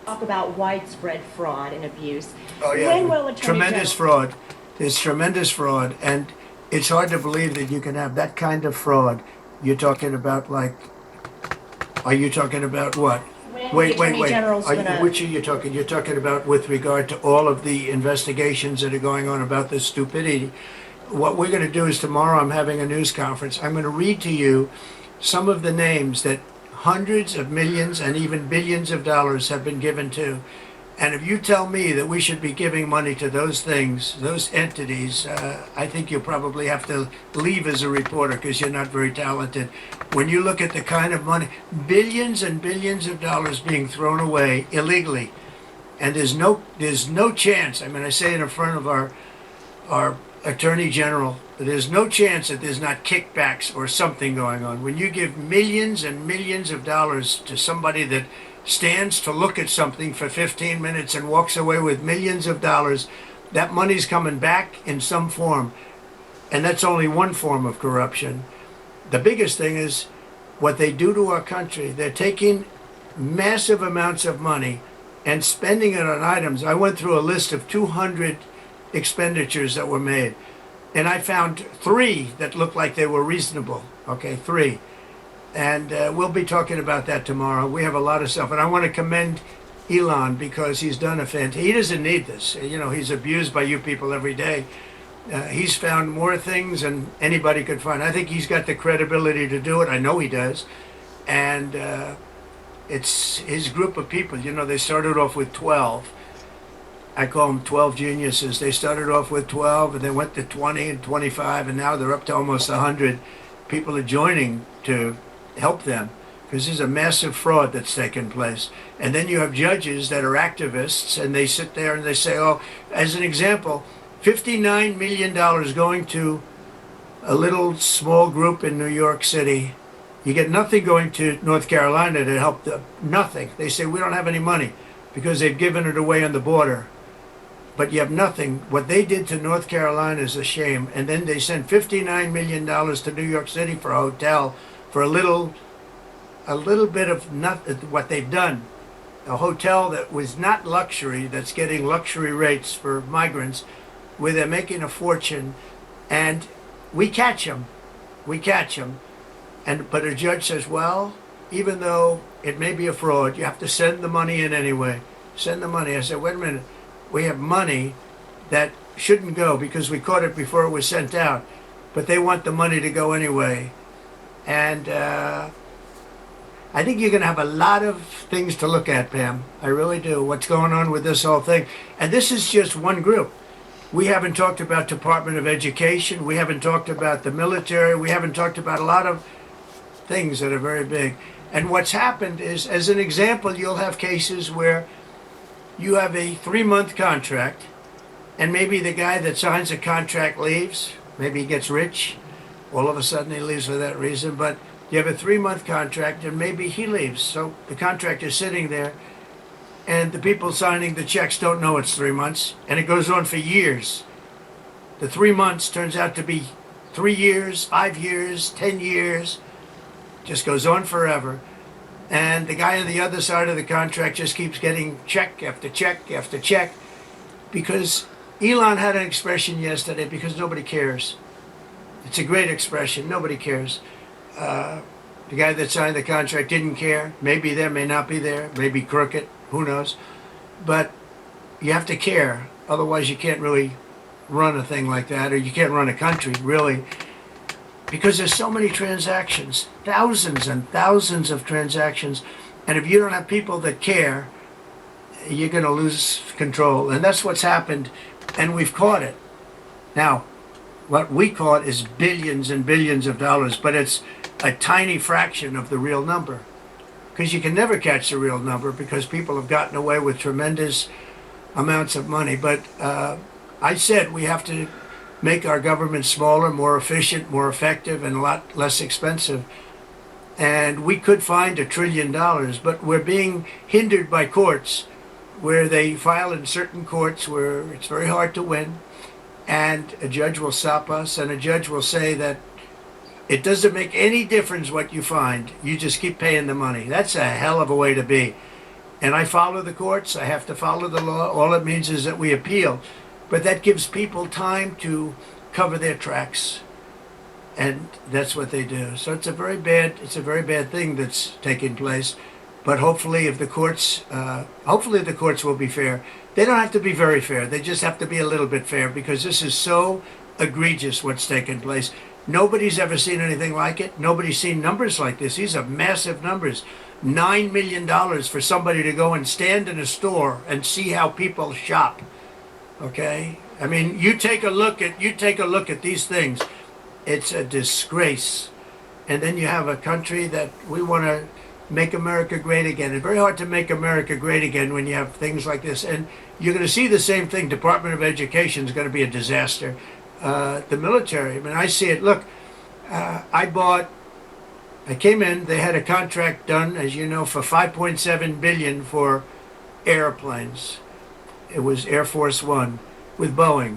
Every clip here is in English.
talk about widespread fraud and abuse. Oh yeah, When will Attorney tremendous General? fraud. There's tremendous fraud, and it's hard to believe that you can have that kind of fraud. You're talking about like, are you talking about what? When the Wait, wait, Attorney wait. General's Are you, gonna? which are you talking? You're talking about with regard to all of the investigations that are going on about this stupidity. What we're going to do is tomorrow I'm having a news conference. I'm going to read to you some of the names that hundreds of millions and even billions of dollars have been given to. And if you tell me that we should be giving money to those things, those entities, I think you'll probably have to leave as a reporter because you're not very talented. When you look at the kind of money, billions and billions of dollars being thrown away illegally, and there's no chance. I mean, I say it in front of our attorney general. There's no chance that there's not kickbacks or something going on. When you give millions and millions of dollars to somebody that stands to look at something for 15 minutes and walks away with millions of dollars, that money's coming back in some form. And that's only one form of corruption. The biggest thing is what they do to our country. They're taking massive amounts of money and spending it on items. I went through a list of 200 expenditures that were made, and I found three that looked like they were reasonable. Okay, three. And we'll be talking about that tomorrow. We have a lot of stuff, and I want to commend Elon because he's done a fantastic. He doesn't need this. You know, he's abused by you people every day. He's found more things than anybody could find. I think he's got the credibility to do it. I know he does, and it's his group of people. You know, they started off with 12. I call them 12 geniuses. They started off with 12, and they went to 20 and 25, and now they're up to almost 100. People are joining to help them because there's a massive fraud that's taken place. And then you have judges that are activists, and they sit there and they say, oh, as an example, $59 million going to a little small group in New York City. You get nothing going to North Carolina to help them. Nothing. They say, we don't have any money because they've given it away on the border. But you have nothing. What they did to North Carolina is a shame. And then they sent $59 million to New York City for a hotel for a little bit of nothing. What they've done, a hotel that was not luxury, that's getting luxury rates for migrants, where they're making a fortune, and we catch them. We catch them. But a judge says, well, even though it may be a fraud, you have to send the money in anyway. Send the money. I said, wait a minute. We have money that shouldn't go because we caught it before it was sent out, but they want the money to go anyway. And I think you're going to have a lot of things to look at, Pam. I really do. What's going on with this whole thing? And this is just one group. We haven't talked about Department of Education. We haven't talked about the military. We haven't talked about a lot of things that are very big. And what's happened is, as an example, you'll have cases where you have a 3-month contract, and maybe the guy that signs the contract leaves. Maybe he gets rich. All of a sudden he leaves for that reason. But you have a 3-month contract, and maybe he leaves. So the contract is sitting there, and the people signing the checks don't know it's 3 months, and it goes on for years. The 3 months turns out to be 3 years, 5 years, 10 years. Just goes on forever. And the guy on the other side of the contract just keeps getting check after check after check because Elon had an expression yesterday, because nobody cares. It's a great expression. Nobody cares. The guy that signed the contract didn't care. Maybe there, may not be there. Maybe crooked. Who knows? But you have to care. Otherwise, you can't really run a thing like that, or you can't run a country, really. Because there's so many transactions, thousands and thousands of transactions, and if you don't have people that care, you're going to lose control. And that's what's happened, and we've caught it. Now, what we caught is billions and billions of dollars, but it's a tiny fraction of the real number. Because you can never catch the real number because people have gotten away with tremendous amounts of money. But I said we have to make our government smaller, more efficient, more effective, and a lot less expensive. And we could find $1 trillion, but we're being hindered by courts where they file in certain courts where it's very hard to win. And a judge will stop us, and a judge will say that it doesn't make any difference what you find. You just keep paying the money. That's a hell of a way to be. And I follow the courts. I have to follow the law. All it means is that we appeal. But that gives people time to cover their tracks. And that's what they do. So it's a very bad thing that's taking place. But hopefully the courts will be fair. They don't have to be very fair. They just have to be a little bit fair, because this is so egregious what's taking place. Nobody's ever seen anything like it. Nobody's seen numbers like this. These are massive numbers. $9 million for somebody to go and stand in a store and see how people shop. Okay? I mean, you take a look at these things. It's a disgrace. And then you have a country that we want to make America great again. It's very hard to make America great again when you have things like this. And you're going to see the same thing. Department of Education is going to be a disaster. The military, I mean, I see it. Look, I came in, they had a contract done, as you know, for $5.7 billion for airplanes. It was Air Force One with Boeing.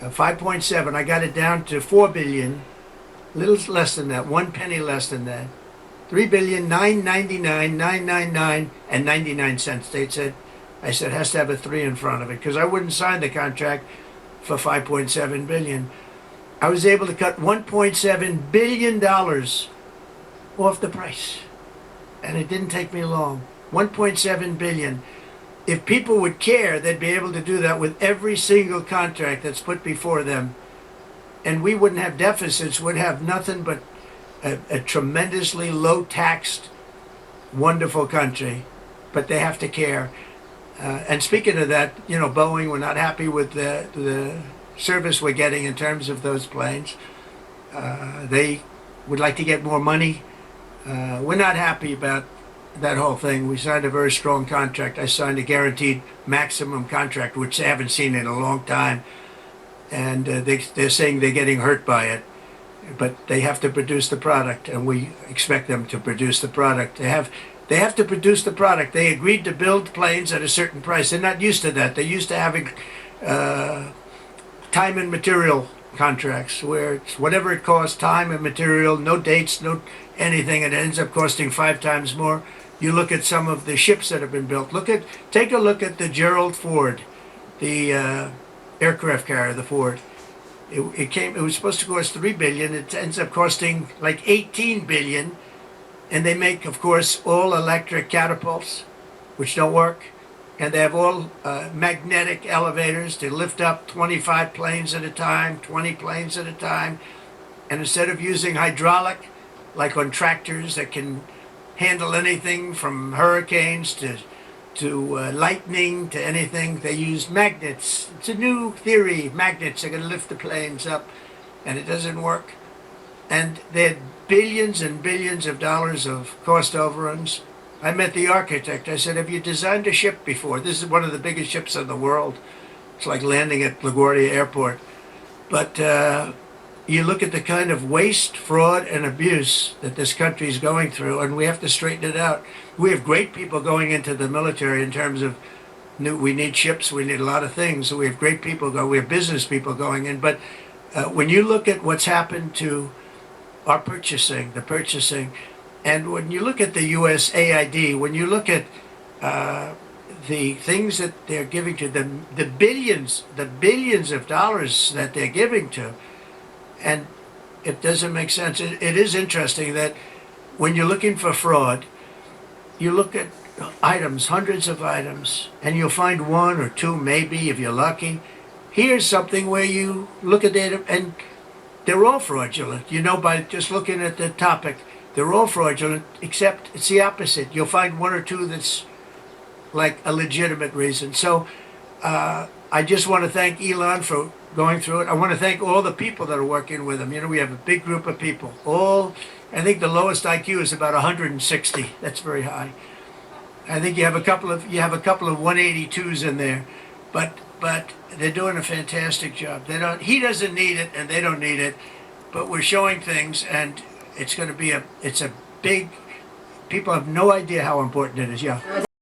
5.7, I got it down to $4 billion, little less than that, 1 penny less than that. $3,999,999 and 99 cents. They said, I said, it has to have a 3 in front of it, because I wouldn't sign the contract for $5.7 billion. I was able to cut $1.7 billion off the price. And it didn't take me long. $1.7 billion. If people would care, they'd be able to do that with every single contract that's put before them. And we wouldn't have deficits, we'd have nothing but a tremendously low-taxed, wonderful country. But they have to care. And speaking of that, you know, Boeing, we're not happy with the service we're getting in terms of those planes. They would like to get more money. We're not happy about that whole thing. We signed a very strong contract. I signed a guaranteed maximum contract, which they haven't seen in a long time. And they're saying they're getting hurt by it. But they have to produce the product, and we expect them to produce the product. They have to produce the product. They agreed to build planes at a certain price. They're not used to that. They're used to having time and material contracts, where it's whatever it costs, time and material, no dates, no anything, and it ends up costing 5 times more. You look at some of the ships that have been built. Take a look at the Gerald Ford, the aircraft carrier, the Ford. It was supposed to cost $3 billion. It ends up costing like $18 billion. And they make, of course, all electric catapults, which don't work. And they have all magnetic elevators to lift up 25 planes at a time, 20 planes at a time. And instead of using hydraulic, like on tractors that can handle anything from hurricanes to lightning to anything, they use magnets. It's a new theory. Magnets are going to lift the planes up, and it doesn't work. And they had billions and billions of dollars of cost overruns. I met the architect. I said, have you designed a ship before? This is one of the biggest ships in the world. It's like landing at LaGuardia Airport. But you look at the kind of waste, fraud, and abuse that this country is going through, and we have to straighten it out. We have great people going into the military in terms of we need ships, we need a lot of things. So we have great people we have business people going in. But when you look at what's happened to our purchasing, and when you look at the USAID, when you look at the things that they're giving to them, the billions of dollars that they're giving to, and it doesn't make sense. It is interesting that when you're looking for fraud, you look at items, hundreds of items, and you'll find 1 or 2, maybe, if you're lucky. Here's something where you look at it, and they're all fraudulent. You know, by just looking at the topic, they're all fraudulent, except it's the opposite. You'll find 1 or 2 that's like a legitimate reason. So I just want to thank Elon for going through it. I want to thank all the people that are working with him. You know, we have a big group of people. I think the lowest IQ is about 160. That's very high. I think you have a couple of 182s in there, but they're doing a fantastic job. He doesn't need it, and they don't need it, but we're showing things, and it's going to be it's a big. People have no idea how important it is. Yeah.